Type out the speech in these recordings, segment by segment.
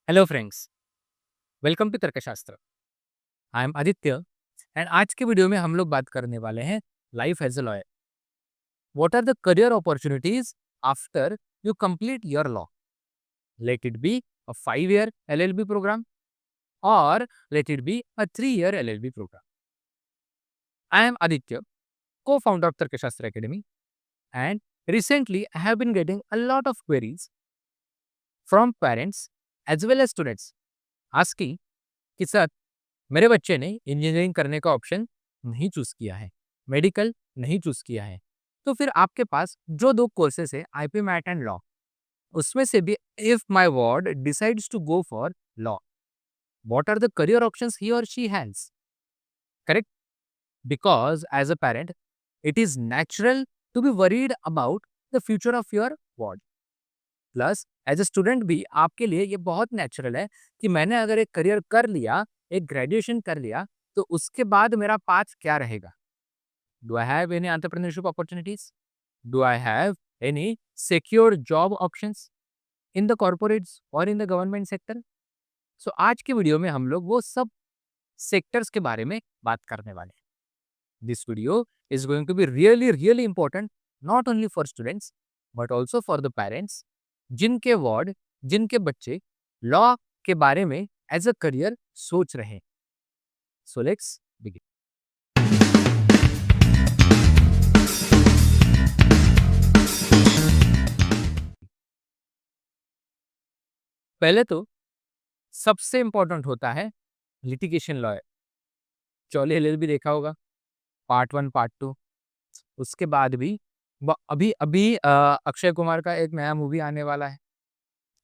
Hello friends, welcome to तर्कशास्त्र। I am Aditya and आज के वीडियो में हम लोग बात करने वाले हैं life as a lawyer. What are the career opportunities after you complete your law? Let it be a 5 year LLB program or let it be a 3 year LLB program. I am Aditya, co-founder of Tarkashastra Academy, and recently I have been getting a lot of queries from parents as well as students asking कि sir, मेरे बच्चे ने engineering करने का option नहीं choose किया है, medical नहीं चूज किया है, तो फिर आपके पास जो दो कोर्सेस है आईपी मैट एंड लॉ, उसमें से भी if my ward decides to go for law, what are the career options he और she has? Correct? Because as a parent it is natural to be worried about the future of your ward. Plus as a student भी आपके लिए ये बहुत natural है कि मैंने अगर एक करियर कर लिया, एक ग्रेजुएशन कर लिया, तो उसके बाद मेरा पाथ क्या रहेगा? Do I have any entrepreneurship opportunities? Do I have any secure job options in the corporates or in the government sector? So आज के वीडियो में हम लोग वो सब सेक्टर्स के बारे में बात करने वाले हैं। This video is going to be really important, not only for students but also for the parents जिनके वार्ड, जिनके बच्चे लॉ के बारे में एज अ करियर सोच रहे हैं। So let's begin. पहले तो सबसे इंपॉर्टेंट होता है लिटिगेशन लॉयर। चौले एलएलबी देखा होगा, पार्ट 1 पार्ट 2। उसके बाद भी अभी अभी अक्षय कुमार का एक नया मूवी आने वाला है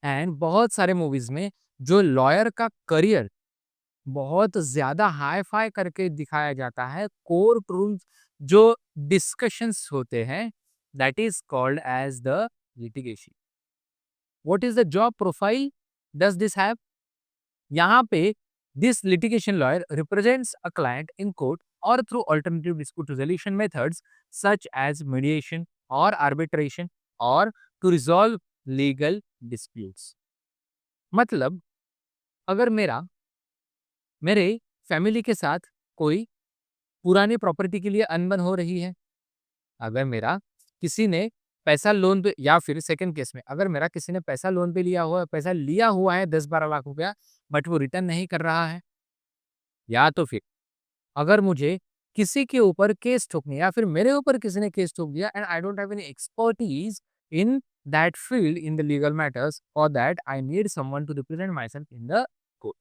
एंड बहुत सारे मूवीज में जो लॉयर का करियर बहुत ज्यादा हाई फाई करके दिखाया जाता है, कोर्ट रूम जो डिस्कशंस होते हैं, that is called as the litigation. What is the job profile does this have? यहाँ पे this litigation lawyer represents a client in court or through alternative dispute resolution methods such as mediation or arbitration or to resolve legal disputes। मतलब अगर मेरे family के साथ कोई पुरानी property के लिए अनबन हो रही है, अगर मेरा किसी ने पैसा लोन पे, या फिर सेकंड केस में अगर मेरा किसी ने पैसा लोन पे पैसा लिया हुआ है 10-12 लाख रुपया, बट वो रिटर्न नहीं कर रहा है, या तो फिर अगर मुझे किसी के ऊपर केस ठोकनी है या फिर मेरे ऊपर किसी ने केस ठोक दिया and I don't have any expertise in that field in the legal matters और that I need someone to represent myself in the court,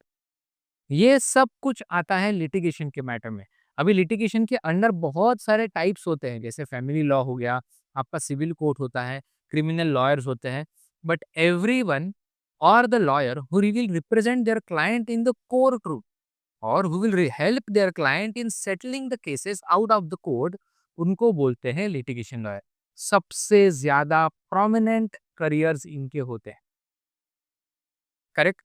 ये सब कुछ आता है लिटिगेशन के मैटर में। अभी लिटिगेशन के अंडर बहुत सारे टाइप्स होते हैं, जैसे फैमिली लॉ हो गया, आपका सिविल कोर्ट होता है, क्रिमिनल लॉयर्स होते हैं, बट एवरी वन और the lawyer who will represent there client in the court room or who will help their client in settling the cases out of the court, उनको बोलते हैं litigation lawyer। सबसे ज्यादा prominent careers इनके होते हैं। Correct?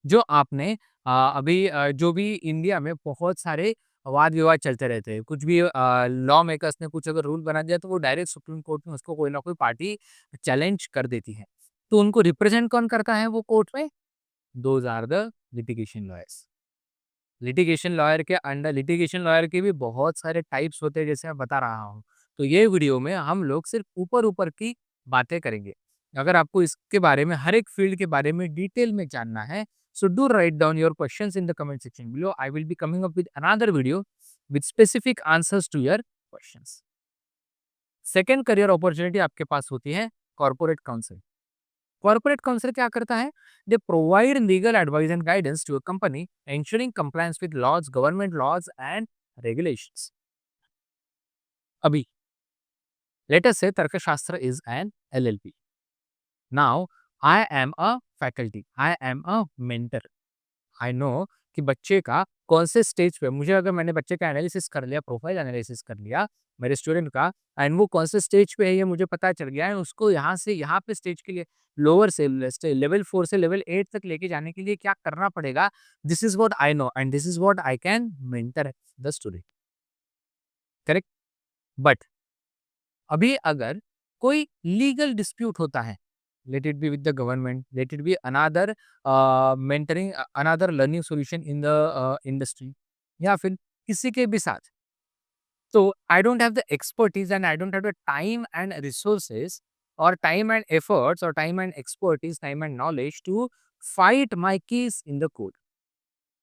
जो आपने अभी जो भी इंडिया में बहुत सारे वाद विवाद चलते रहते हैं, कुछ भी लॉ मेकर्स ने कुछ अगर रूल बना दिया तो वो डायरेक्ट सुप्रीम कोर्ट में उसको कोई ना कोई पार्टी चैलेंज कर देती है, तो उनको रिप्रेजेंट कौन करता है वो कोर्ट में? Those are the litigation lawyers. Litigation lawyer के भी बहुत सारे टाइप्स होते हैं, जैसे मैं बता रहा हूँ। तो ये वीडियो में हम लोग सिर्फ ऊपर की बातें करेंगे। अगर आपको इसके बारे में, हर एक फील्ड के बारे में डिटेल में जानना है, so do write down your questions in the comment section below. I will be coming up with another video with specific answers to your questions. Second career opportunity आपके पास होती है कॉर्पोरेट काउंसिल। कॉर्पोरेट काउंसिल क्या करता है? They provide legal advice and guidance to a company ensuring compliance with laws, government laws and regulations। अभी let us say Tarkashastra is an LLP। Now I am a faculty, I am a mentor। I know कि बच्चे का कौन से stage पे, मुझे अगर मैंने बच्चे का एनालिसिस कर लिया, प्रोफाइल एनालिसिस कर लिया मेरे स्टूडेंट का, एंड वो कौन से स्टेज पे है ये मुझे पता चल गया है, उसको यहाँ से यहाँ पे स्टेज के लिए लोअर से लेवल 4 से लेवल 8 तक लेके जाने के लिए क्या करना पड़ेगा, this is what I know and this is what I can mentor the student. Correct? But अभी अगर कोई लीगल डिस्प्यूट होता है, let it be with the government, let it be another mentoring, another learning solution in the industry, या फिर किसी के भी साथ. So I don't have the expertise and I don't have the time and resources or time and efforts or time and expertise, time and knowledge to fight my case in the court.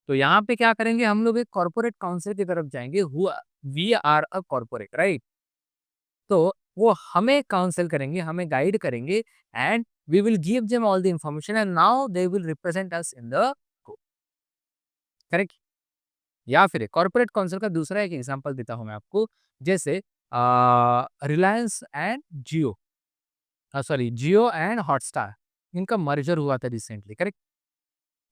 तो यहाँ पे क्या करेंगे हम लोग, एक corporate council की तरफ जाएंगे, who we are a corporate, right. तो वो हमें काउंसिल करेंगे, हमें गाइड करेंगे, and we will give them all the information and now they will represent us in the court. Correct. या फिर कॉर्पोरेट काउंसिल का दूसरा एक एग्जांपल देता हूं मैं आपको. जैसे Reliance and Jio, sorry, Jio and Hotstar, इनका मर्जर हुआ था recently. Correct.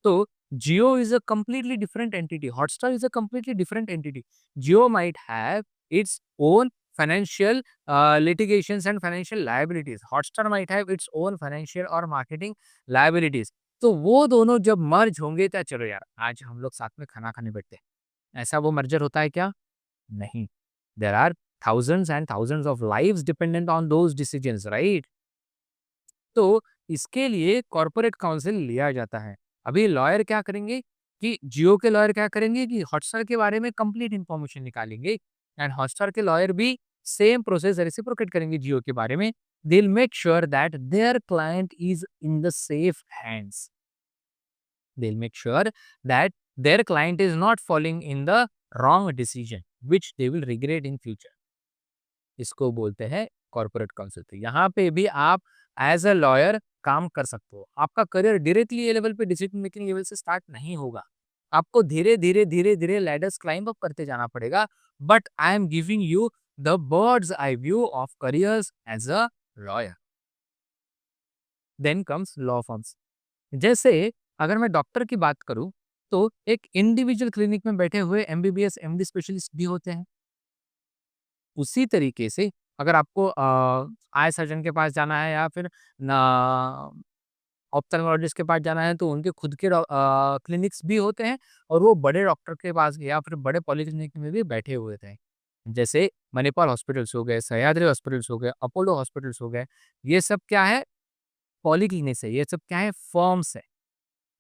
So Jio is a completely different entity. Hotstar is a completely different entity. Jio might have its own financial litigations and financial liabilities. Hotstar might have its own financial or marketing liabilities. तो वो दोनों जब मर्ज होंगे तो चलो यार आज हम लोग साथ में खाना खाने बैठते हैं. ऐसा वो मर्जर होता है क्या? नहीं. There are thousands and thousands of lives dependent on those decisions, right? तो इसके लिए कॉर्पोरेट काउंसिल लिया जाता है. अभी लॉयर क्या करेंगे कि जियो के लॉयर क्या करेंगे कि हॉटस्टार के बारे में कंप्लीट इंफॉर्मेशन निकालेंगे, एंड हॉटस्टार के लॉयर भी सेम प्रोसेस रेसिप्रोकेट करेंगे जियो के बारे में. They will make sure that there client is in the safe hands. They will make sure that there client is not following in the wrong decision which they will regret in future. इसको बोलते हैं corporate council. तो यहाँ पे भी आप as a lawyer काम कर सकते हो. आपका करियर डायरेक्टली ये लेवल पे डिसीजन मेकिंग लेवल से स्टार्ट नहीं होगा. आपको धीरे धीरे धीरे धीरे लैडर्स क्लाइंब अप करते जाना पड़ेगा. But I am giving you the bird's eye view of careers as a lawyer. Then comes law firms. जैसे अगर मैं डॉक्टर की बात करूं तो एक इंडिविजुअल क्लिनिक में बैठे हुए एमबीबीएस एमडी स्पेशलिस्ट भी होते हैं. उसी तरीके से अगर आपको आई सर्जन के पास जाना है या फिर ना ऑप्थेल्मोलॉजिस्ट के पास जाना है तो उनके खुद के क्लिनिक्स भी होते हैं, और वो बड़े डॉक्टर के पास या फिर बड़े पॉलीक्लिनिक में भी बैठे हुए थे. जैसे मणिपाल हॉस्पिटल्स हो गए, सह्याद्री हॉस्पिटल्स हो गए, अपोलो हॉस्पिटल्स हो गए. ये सब क्या है? पॉलीक्लिनिक्स है. ये सब क्या है? फर्म्स है.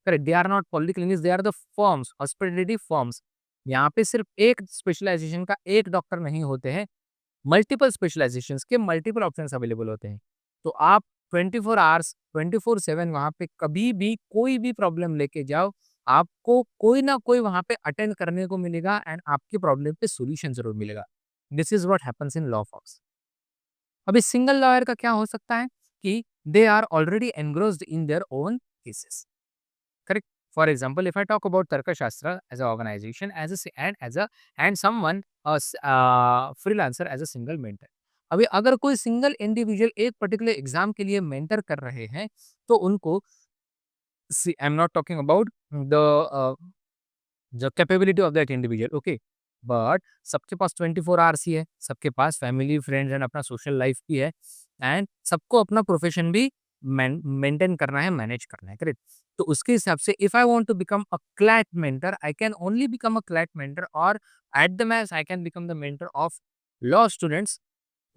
Correct. They are not polyclinics, they are the firms, hospitality firms. यहाँ पे सिर्फ एक स्पेशलाइजेशन का एक डॉक्टर नहीं होते हैं, मल्टीपल स्पेशलाइजेशंस के मल्टीपल ऑप्शंस अवेलेबल होते हैं. तो आप 24 आवर्स 24/7 वहाँ पे कभी भी कोई भी प्रॉब्लम लेके जाओ, आपको कोई ना कोई वहाँ पे अटेंड करने को मिलेगा एंड आपकी प्रॉब्लम पे सॉल्यूशन ज़रूर मिलेगा. This is what happens in law firms. अभी सिंगल लॉयर का क्या हो सकता है कि they are already engrossed in their own cases. Correct. For example, if I talk about Tarkashastra as an organization, as a and someone freelancer as a single mentor. अभी अगर कोई सिंगल इंडिविजुअल एक पर्टिकुलर एग्जाम के लिए mentor कर रहे हैं तो उनको, I am not talking about the capability of that individual, okay, but सबके पास 24 आवर्स ही है, सबके पास फैमिली फ्रेंड्स एंड अपना सोशल लाइफ भी है, एंड सबको अपना प्रोफेशन भी मेंटेन करना है, मैनेज करना है. करेक्ट. तो उसके हिसाब से if I want to become a CLAT mentor, I can only become a CLAT mentor, और at the max I can become the mentor of law students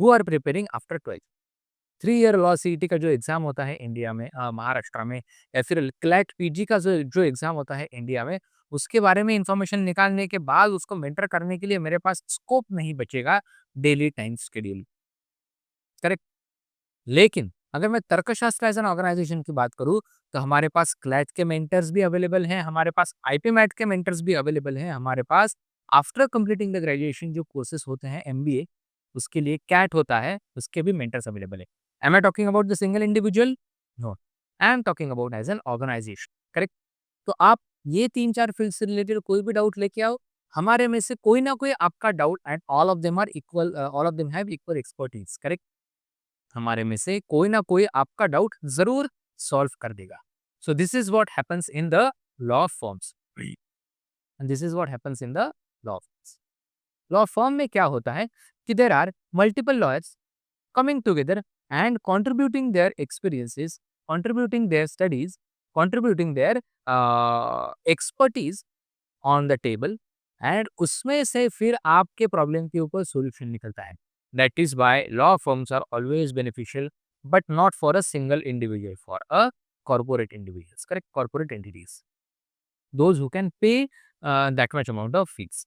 who are preparing after 12th. 3 year law CET का जो exam होता है India में, महाराष्ट्र में, या फिर CLAT PG का जो जो एग्जाम होता है इंडिया में, उसके बारे में इंफॉर्मेशन निकालने के बाद उसको मेंटर करने के लिए मेरे पास स्कोप नहीं बचेगा डेली टाइम शेड्यूल. करेक्ट. लेकिन अगर मैं तर्कशास्त्र एज एन ऑर्गेनाइजेशन की बात करूं तो हमारे पास क्लैट के मेंटर्स भी अवेलेबल हैं, हमारे पास आईपी मैट के मेंटर्स भी अवेलेबल हैं, हमारे पास आफ्टर कंप्लीटिंग द ग्रेजुएशन जो कोर्सेज होते हैं एमबीए, उसके लिए कैट होता है, उसके भी मेंटर्स अवेलेबल है. Am I talking about the single individual? No, I am talking about as an organization. Correct. तो आप ये 3-4 फील्ड से रिलेटेड कोई भी डाउट लेके आओ, हमारे में से कोई ना कोई आपका doubt, and all of them are equal, all of them have equal expertise. Correct. हमारे में से कोई ना कोई आपका डाउट जरूर सॉल्व कर देगा. So this is what happens in the law firms, and this is what happens in the law firms. Law firm में क्या होता है कि there are multiple lawyers coming together and contributing their experiences, contributing their studies, contributing their expertise on the table, and उसमें से फिर आपके problem के ऊपर सॉल्यूशन निकलता है. That is why law firms are always beneficial but not for a single individual, for a corporate individuals, correct? Corporate entities, those who can pay that much amount of fees.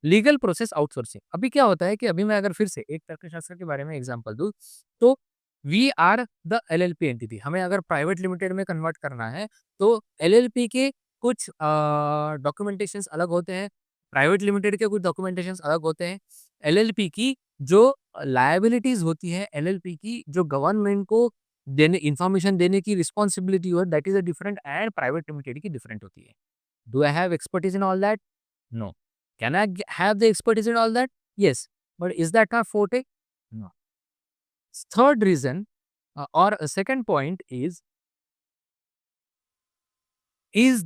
Legal process outsourcing, अभी क्या होता है कि अभी मैं अगर फिर से एक तर्कशास्त्र के बारे में एग्जांपल दूं, तो we are the LLP entity, हमें अगर प्राइवेट लिमिटेड में कन्वर्ट करना है तो एलएलपी के कुछ डॉक्यूमेंटेशंस अलग होते हैं, प्राइवेट लिमिटेड के कुछ डॉक्यूमेंटेशंस अलग होते हैं। एलएलपी की जो लायबिलिटीज होती है, एलएलपी की जो गवर्नमेंट को देने इंफॉर्मेशन देने की रिस्पॉन्सिबिलिटी हो, that is a different, and private limited की डिफरेंट होती है। Do I have expertise in all that? No. Can I have the expertise in all that? Yes. But is that our forte? No. Third reason, or a second point is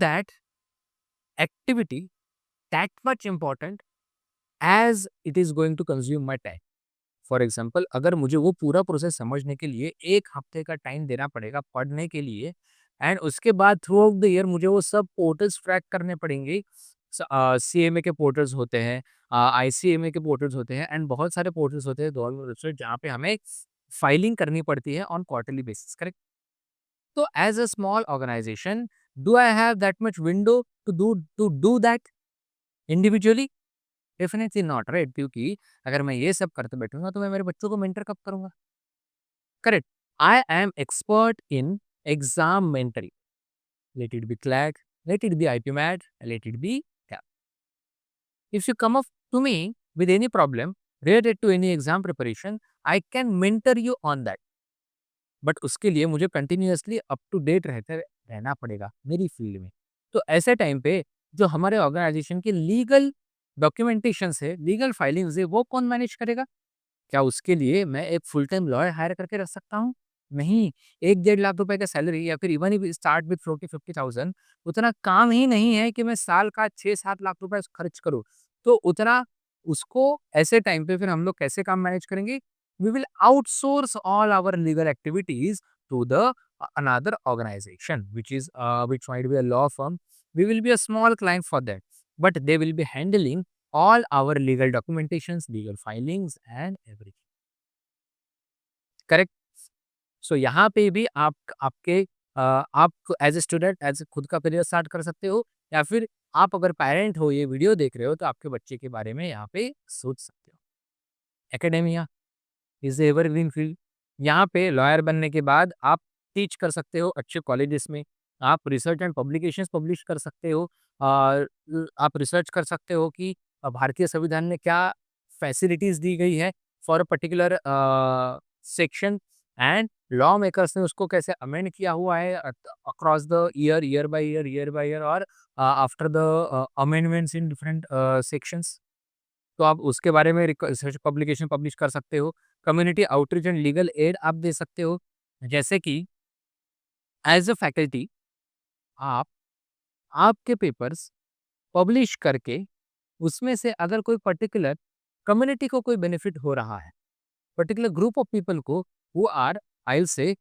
that activity that much important as it is going to consume my time? For example, अगर मुझे वो पूरा process समझने के लिए 1 हफ्ते का time देना पड़ेगा पढ़ने के लिए, एंड उसके बाद थ्रू आउट द ईयर मुझे वो सब पोर्टल्स ट्रैक करने पड़ेंगे। सीएमए के पोर्टल्स होते हैं, आईसीएमए के पोर्टल्स होते हैं, एंड बहुत सारे पोर्टल्स होते हैं गवर्नमेंट वेबसाइट जहाँ पे हमें फाइलिंग करनी पड़ती है ऑन क्वार्टरली बेसिस, करेक्ट? तो as a small organization, do I have that much window to do that individually? Definitely not, right? क्योंकि अगर मैं ये सब करते बैठूंगा तो मैं मेरे बच्चों को मेंटर कब करूंगा? Correct. I am expert in exam mentoring, let it be CLAT, let it be IP MAT, let it be कैप। If you come up to me with any problem related to any exam preparation, I can mentor you on that, but उसके लिए मुझे continuously up to date रहते रहना पड़ेगा मेरी field में। तो ऐसे टाइम पे जो हमारे ऑर्गेनाइजेशन की लीगल डॉक्यूमेंटेशन है, लीगल फाइलिंग्स है, वो कौन मैनेज करेगा? क्या उसके लिए मैं एक फुल टाइम लॉयर हायर करके रख सकता हूँ? नहीं। 1 डेढ़ लाख रुपए का सैलरी, या फिर इवन इफ स्टार्ट विथ 40-50,000, उतना काम ही नहीं है कि मैं साल का 6-7 लाख रुपए खर्च करूँ। तो उतना उसको ऐसे टाइम पे फिर हम लोग कैसे काम मैनेज करेंगे? We will outsource all our legal activities to the another organization, which might be a law firm. We will be a small client for that, but they will be handling all our legal documentations, legal filings and everything. Correct? So यहाँ पे भी आप as a student as खुद का career start कर सकते हो, या फिर आप अगर पेरेंट हो, ये वीडियो देख रहे हो, तो आपके बच्चे के बारे में यहाँ पे सोच सकते हो। Academia is evergreen field. यहाँ पे लॉयर बनने के बाद आप टीच कर सकते हो अच्छे कॉलेजेस में, आप रिसर्च एंड पब्लिकेशंस पब्लिश कर सकते हो, आप रिसर्च कर सकते हो कि भारतीय संविधान में क्या फैसिलिटीज दी गई है for a particular section, and law makers ने उसको कैसे अमेंड किया हुआ है across the year by year, और after the amendments in different sections. तो आप उसके बारे में रिसर्च पब्लिकेशन पब्लिश कर सकते हो। Community outreach and legal aid आप दे सकते हो। जैसे कि एज अ फैकल्टी आप आपके पेपर्स पब्लिश करके उसमें से अगर कोई पर्टिकुलर कम्युनिटी को कोई बेनिफिट हो रहा है, पर्टिकुलर ग्रुप ऑफ पीपल को who are, I will say,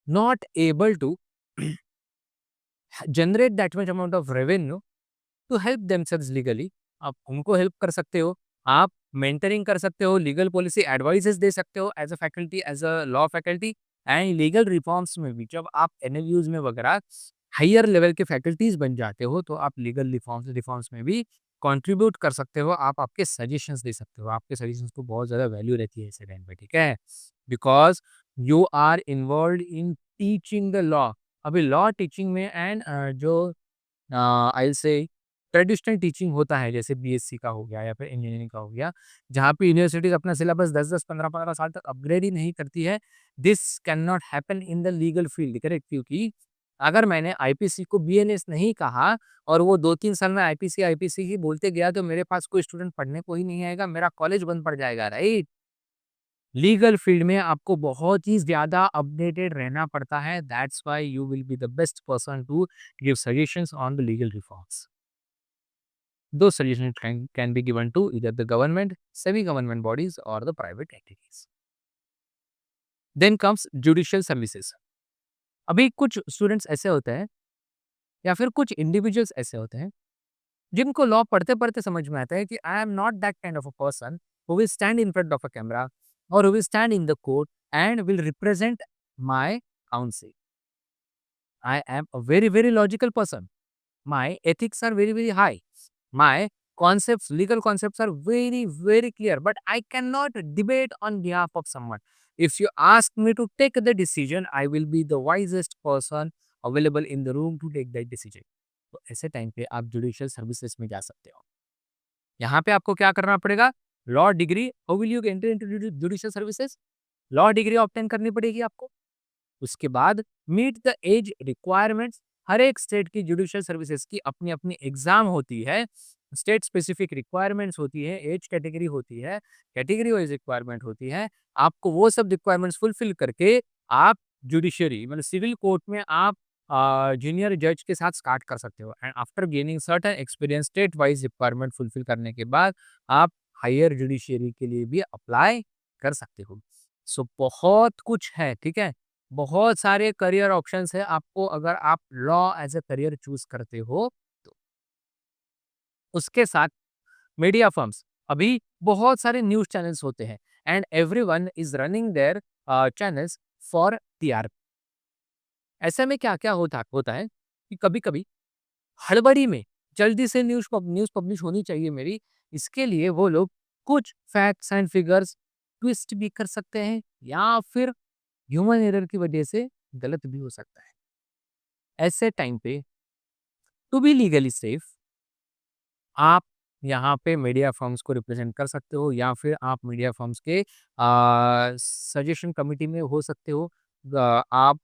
not able to generate that much amount of revenue to help themselves legally, आप उनको हेल्प कर सकते हो, आप मेंटरिंग कर सकते हो, लीगल पॉलिसी एडवाइसेस दे सकते हो as a faculty, as a law faculty. And legal reforms में भी जब आप एनएलयूज में वगैरह हायर लेवल के फैकल्टीज बन जाते हो, तो आप लीगल रिफॉर्म्स में भी कंट्रीब्यूट कर सकते हो, आप आपके सजेशंस दे सकते हो, आपके सजेशंस को बहुत ज़्यादा वैल्यू रहती है ऐसे टाइम पे, ठीक है? Because you are involve in teaching the law. अभी लॉ टीचिंग में एंड जो I will say traditional teaching होता है, जैसे बीएससी का हो गया या फिर इंजीनियरिंग का हो गया, जहाँ पे यूनिवर्सिटीज अपना सिलेबस 10-10, 15-15 साल तक अपग्रेड ही नहीं करती है। This can not happen in the legal field, correct? क्योंकि अगर मैंने आईपीसी को बीएनएस नहीं कहा और वो 2-3 साल में आईपीसी आईपीसी ही बोलते गया, तो मेरे पास कोई स्टूडेंट पढ़ने को ही नहीं आएगा, मेरा कॉलेज बंद पड़ जाएगा, राइट? लीगल फील्ड में आपको बहुत ही ज़्यादा अपडेटेड रहना पड़ता है। That's why you will be the best person to give suggestions on the legal reforms. Those suggestions can be given to either the government, semi-government bodies or the private entities. Then comes judicial services. अभी कुछ students ऐसे होते हैं या फिर कुछ individuals ऐसे होते हैं जिनको लॉ पढ़ते-पढ़ते समझ में आता है कि I am not that kind of a person who will stand in front of a camera or who will stand in the court and will represent my counsel. I am a very, very logical person. My ethics are very, very high. My concepts, legal concepts are very, very clear, but I cannot debate on behalf of someone. If you ask me to take the decision, I will be the wisest person available in the room to take that decision. तो ऐसे time पे आप judicial services में जा सकते हो। यहाँ पे आपको क्या करना पड़ेगा? Law degree, how will you enter into judicial services? Law degree obtain करनी पड़ेगी आपको। उसके बाद मीट द एज रिक्वायरमेंट्स। हर एक स्टेट की जुडिशियल सर्विसेज की अपनी अपनी एग्जाम होती है, स्टेट स्पेसिफिक रिक्वायरमेंट्स होती है, एज कैटेगरी होती है, कैटेगरी वाइज रिक्वायरमेंट होती है। आपको वो सब रिक्वायरमेंट्स फुलफिल करके आप जुडिशरी मतलब सिविल कोर्ट में आप जूनियर जज के साथ स्टार्ट कर सकते हो and after gaining certain experience state wise requirement fulfil करने के बाद आप हायर जुडिशरी के लिए भी अप्लाई कर सकते हो। सो बहुत कुछ है, ठीक है। बहुत सारे करियर ऑप्शंस है आपको अगर आप law as a career choose करते हो तो। उसके साथ मीडिया फर्म्स, अभी बहुत सारे न्यूज चैनल्स होते हैं and everyone is running their channels for TRP. ऐसे में क्या क्या होता होता है कि कभी कभी हड़बड़ी में जल्दी से न्यूज पब्लिश होनी चाहिए मेरी, इसके लिए वो लोग कुछ फैक्ट्स एंड फिगर्स ट्विस्ट भी कर सकते हैं या फिर ह्यूमन एरर की वजह से गलत भी हो सकता है। ऐसे टाइम पे टू बी लीगली सेफ आप यहाँ पे मीडिया फर्म्स को रिप्रेजेंट कर सकते हो या फिर आप मीडिया फर्म्स के सजेशन कमिटी में हो सकते हो। आप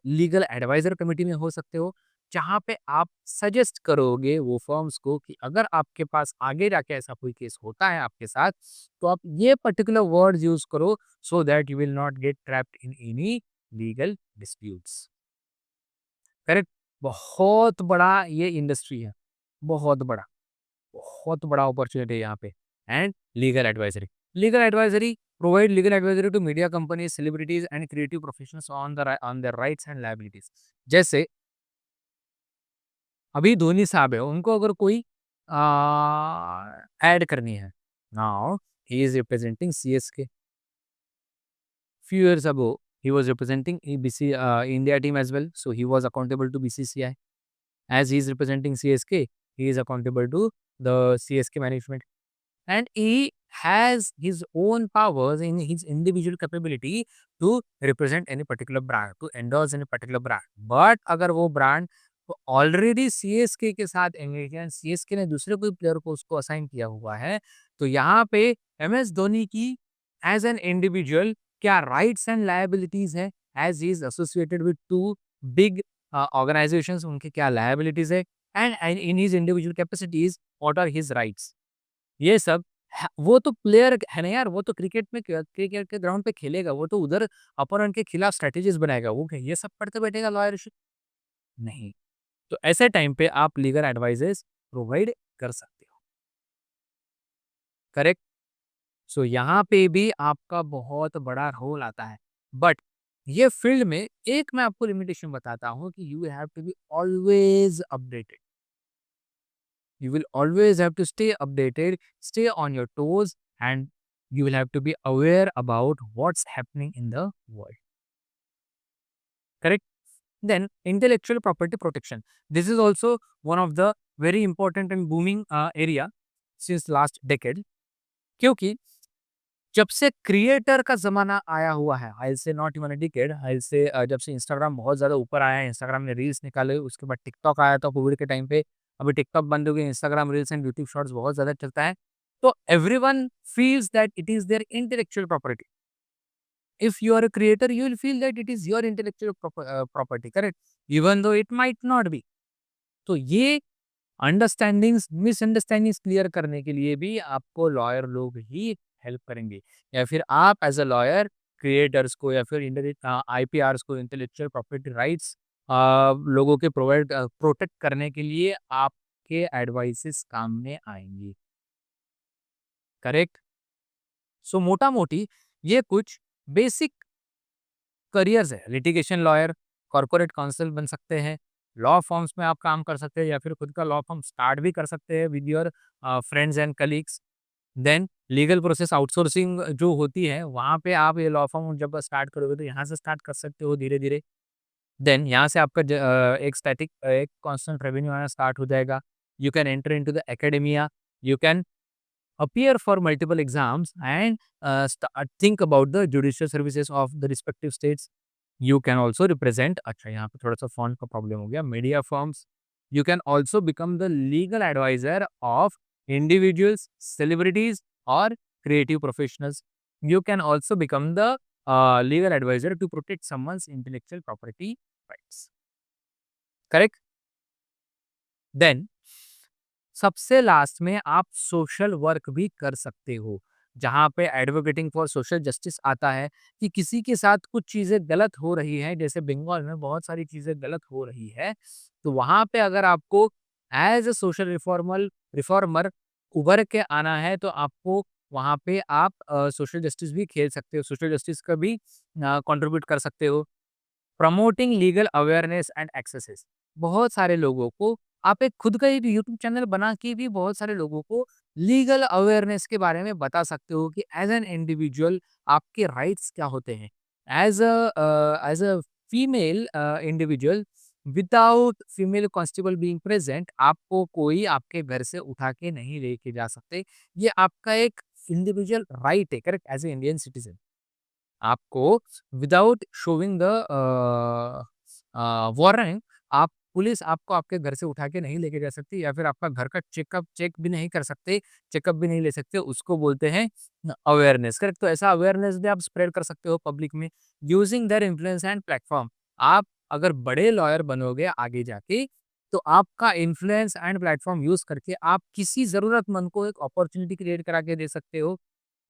लीगल एडवाइजर कमिटी में हो सकते हो, जहाँ पे आप सजेस्ट करोगे वो फर्म्स को कि अगर आपके पास आगे जाके ऐसा कोई केस होता है आपके साथ, तो आप ये पर्टिकुलर वर्ड्स यूज करो so that you will not gate trapped in any legal disputes. Correct. बहुत बड़ा ये इंडस्ट्री है, बहुत बड़ा, बहुत बड़ा अपॉर्चुनिटी है यहाँ पे। And legal advisory, legal advisory provide legal advisory to media companies, celebrities and creative professionals on their rights and liabilities. जैसे अभी धोनी साहब है, उनको अगर कोई ऐड करनी है, now he is representing CSK. few years ago he was representing EBC India team as well, so he was accountable to BCCI. As he is representing CSK, he is accountable to the CSK management, and he has his own powers in his individual capability to represent any particular brand, to endorse any particular brand. But अगर वो brand already CSK के साथ engage है, CSK ने दूसरे कोई player को उसको असाइन किया हुआ है, तो यहाँ पे MS धोनी की एज एन इंडिविजुअल क्या राइट्स एंड लायबिलिटीज है, as he is associated with two big organizations, उनके क्या लायबिलिटीज है and in his individual capacities what are his rights. ये सब वो तो प्लेयर है ना यार, वो तो क्रिकेट में क्रिकेट के ग्राउंड पे खेलेगा, वो तो उधर अपोनेंट के खिलाफ स्ट्रेटेजीज बनाएगा, वो क्या ये सब पढ़ते बैठेगा लॉयरशिप? नहीं। तो ऐसे टाइम पे आप लीगल एडवाइजेस प्रोवाइड कर सकते हो। करेक्ट। सो यहाँ पे भी आपका बहुत बड़ा रोल आता है। बट ये फील्ड में एक मैं आपको लिमिटेशन बताता हूँ कि you have to be always updated. You will always have to stay updated, stay on your toes, and you will have to be aware about what's happening in the world. Correct? Then, intellectual property protection. This is also one of the very important and booming area since last decade. क्योंकि जब से creator का जमाना आया हुआ है, आई से not even a decade, आई से जब से इंस्टाग्राम बहुत ज्यादा ऊपर आया है, इंस्टाग्राम ने रील्स निकाले, उसके बाद टिकटॉक आया था कोविड के टाइम पे, अभी टिकटॉक बंद हो गई, Instagram reels and YouTube shorts बहुत ज्यादा चलता है। तो everyone feels that it is their intellectual property. If you are a creator you will feel that it is your intellectual property, correct, even though it might not be. तो ये understandings, misunderstandings clear करने के लिए भी आपको lawyer लोग ही help करेंगे, या फिर आप एज अ लॉयर क्रिएटर्स को या फिर आईपीआरस को, इंटेलेक्चुअल प्रॉपर्टी राइट्स लोगों के प्रोटेक्ट करने के लिए आपके एडवाइसेस काम में आएंगी। करेक्ट। सो मोटा मोटी ये कुछ बेसिक करियर्स है। लिटिगेशन लॉयर, कॉर्पोरेट काउंसिल बन सकते हैं, लॉ फर्म्स में आप काम कर सकते हैं या फिर खुद का लॉ फर्म स्टार्ट भी कर सकते हैं with your friends and colleagues. Then legal process outsourcing जो होती है, वहाँ पे आप ये लॉ फर्म जब स्टार्ट करोगे तो यहाँ से स्टार्ट कर सकते हो धीरे-धीरे। देन यहाँ से आपका एक स्टैटिक एक कांस्टेंट रेवेन्यू आना स्टार्ट हो जाएगा। You can enter into the academia, you can appear for multiple exams and think about the judicial services of the respective states. You can also represent अच्छा यहाँ पे थोड़ा सा font का problem हो गया media firms. You can also become the legal advisor of individuals, celebrities or creative professionals. You can also become the legal advisor to protect someone's intellectual property rights. Correct? Then सबसे last में आप social work भी कर सकते हो, जहाँ पे advocating for social justice आता है कि किसी के साथ कुछ चीज़ें गलत हो रही हैं, जैसे बंगाल में बहुत सारी चीज़ें गलत हो रही है, तो वहाँ पे अगर आपको एज़ अ सोशल रिफॉर्मर उभर के आना है, तो आपको वहाँ पे आप सोशल जस्टिस भी खेल सकते हो, सोशल जस्टिस का भी कंट्रीब्यूट कर सकते हो। Promoting legal awareness and axes बहुत सारे लोगों को आप एक खुद का एक यूट्यूब चैनल बना के भी बहुत सारे लोगों को लीगल अवेयरनेस के बारे में बता सकते हो कि एज एन इंडिविजुअल आपके राइट्स क्या होते हैं as a female individual without female constable being present आपको कोई आपके घर से उठा के नहीं लेके जा सकते ये आपका एक इंडिविजुअल राइट है correct as a Indian citizen आपको विदाउट शोविंग द वारंट आप पुलिस आपको आपके घर से उठा के नहीं लेके जा सकती या फिर आपका घर का चेक भी नहीं कर सकते, चेकअप भी नहीं ले सकते, उसको बोलते हैं अवेयरनेस करेक्ट। तो ऐसा अवेयरनेस भी आप स्प्रेड कर सकते हो पब्लिक में using their influence and platform. आप अगर बड़े लॉयर बनोगे आगे जाके तो आपका इन्फ्लुएंस एंड प्लेटफॉर्म यूज करके आप किसी जरूरतमंद को एक अपॉर्चुनिटी क्रिएट करा के दे सकते हो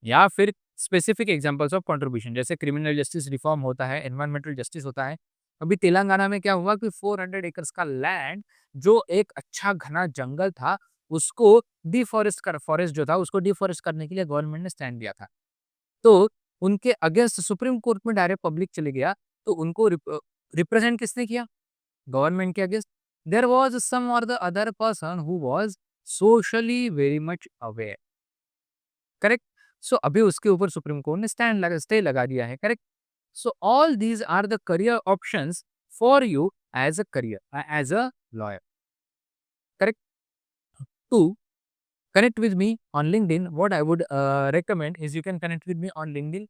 या फिर स्पेसिफिक एग्जांपल्स ऑफ कंट्रीब्यूशन जैसे क्रिमिनल जस्टिस रिफॉर्म होता है, एनवायरमेंटल जस्टिस होता है। अभी तेलंगाना में क्या हुआ कि 400 एकर्स का लैंड जो एक अच्छा घना जंगल था, उसको फॉरेस्ट जो था उसको डिफॉरेस्ट करने के लिए गवर्नमेंट ने स्टैंड लिया था। तो उनके अगेंस्ट सुप्रीम कोर्ट में डायरेक्ट पब्लिक चले गया, तो उनको रिप्रेजेंट किसने किया? गवर्नमेंट के अगेंस्ट। देयर वाज़ सम और the other person who was socially very much aware. Correct? So अभी उसके ऊपर सुप्रीम कोर्ट ने स्टे लगा दिया है, correct? So all these are the career options for you as a lawyer, correct? To connect with me on LinkedIn, what I would recommend is you can connect with me on LinkedIn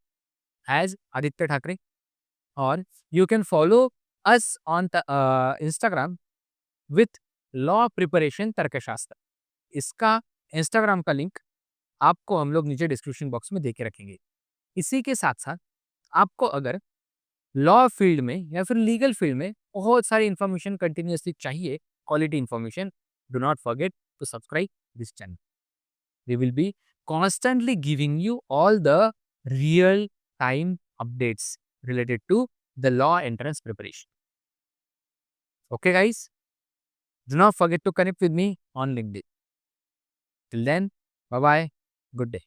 as Aditya Thackeray, or you can follow us on Instagram with law preparation तर्कशास्त्र। इसका Instagram का link आपको हम लोग नीचे description box में दे के रखेंगे। इसी के साथ-साथ आपको अगर लॉ फील्ड में या फिर लीगल फील्ड में बहुत सारी इन्फॉर्मेशन कंटिन्यूअसली चाहिए, quality information, do not forget to subscribe this channel. We will be constantly giving you all the real time updates related to the law entrance preparation. Okay, guys? Do not forget to connect with me on LinkedIn. Till then, bye bye. Good day.